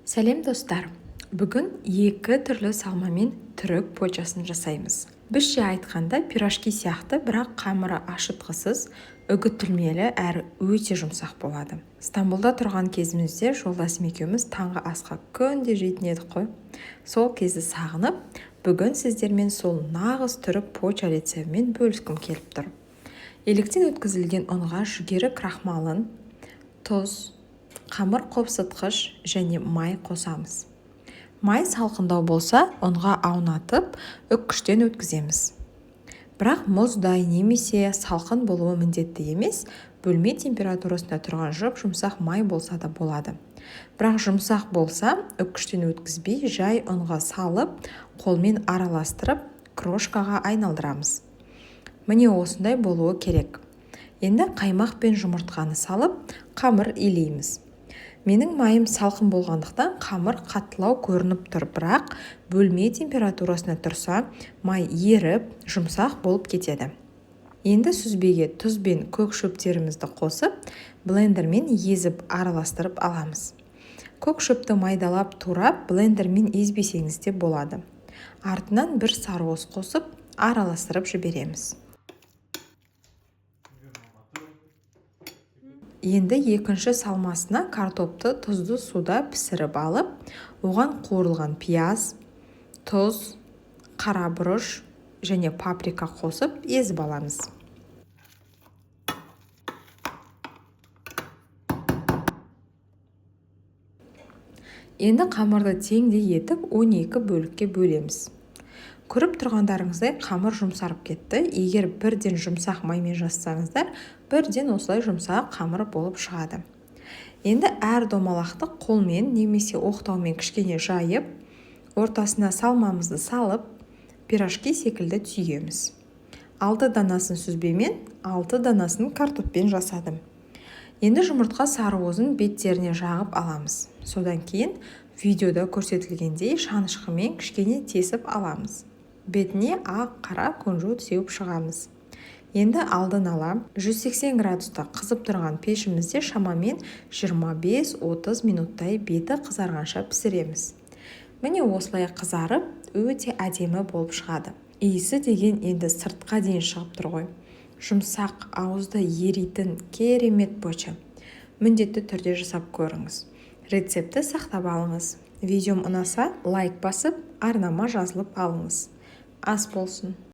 Сәлем достар! Бүгін екі түрлі салмамен түрік почасын жасаймыз. Бізше айтқанда пирожки сияқты, бірақ қамыры ашытқысыз, үгітілмелі әрі өте жұмсақ болады. Стамбулда тұрған кезімізде жолдасым екеуміз таңғы асқа күнде жейтін едік қой. Сол кезді сағынып, бүгін сіздермен сол нағыз түрік поча рецебімен бөліскім келіп тұр. Електен өткізілген ұнға жүгері крахмалын, тұз, қамыр қопсытқыш және май қосамыз. Май салқындау болса, ұнға аунатып, үккіштен өткіземіз. Бірақ мұздай немесе салқын болуы міндетті емес, бөлме температурасында тұрған жұмсақ май болса да болады. Бірақ жұмсақ болса, үккіштен өткізбей, жай ұнға салып, қолмен араластырып, крошкаға айналдырамыз. Міне осындай болуы керек. Енді қаймақ пен жұмыртқаны салып, қамыр илейміз. Менің майым салқын болғандықтан қамыр қаттылау көрініп тұр, бірақ бөлме температурасына тұрса, май еріп, жұмсақ болып кетеді. Енді сүзбеге тұз бен көк шөптерімізді қосып, блендермен езіп араластырып аламыз. Көк шөпті майдалап турап, блендермен езбесеңіз де болады. Артынан бір сарыуыз қосып, араластырып жібереміз. Енді екінші салмасына картопты тұзды суда пісіріп алып, оған қуырылған пияз, тұз, қара бұрыш және паприка қосып езіп аламыз. Енді қамырды теңдей етіп 12 бөлікке бөлеміз. Көріп тұрғандарыңыздай қамыр жұмсарып кетті. Егер бірден жұмсақ маймен жазсаңыздар, бірден осылай жұмсақ қамыр болып шығады. Енді әр домалақты қолмен немесе оқтаумен кішкене жайып, ортасына салмамызды салып, пирожки секілді түйеміз. 6 данасын сүзбемен, 6 данасын картоппен жасадым. Енді жұмыртқа сарыуызын беттеріне жағып аламыз. Содан кейін видеода көрсетілгендей шанышқымен кішкене тесіп аламыз. Бетіне ақ, қара күнжіт сеуіп шығамыз. Енді алдын ала 180 градуста қызып тұрған пешімізде шамамен 25-30 минуттай беті қызарғанша пісіреміз. Міне осылай қызарып, өте әдемі болып шығады. Иісі деген енді сыртқа дейін шығып тұр ғой. Жұмсақ, ауызды еритін керемет поча. Міндетті түрде жасап көріңіз. Рецепті сақтап алыңыз. Видеом ұнаса, лайк басып, арнама жазылып алыңыз. Ас болсын.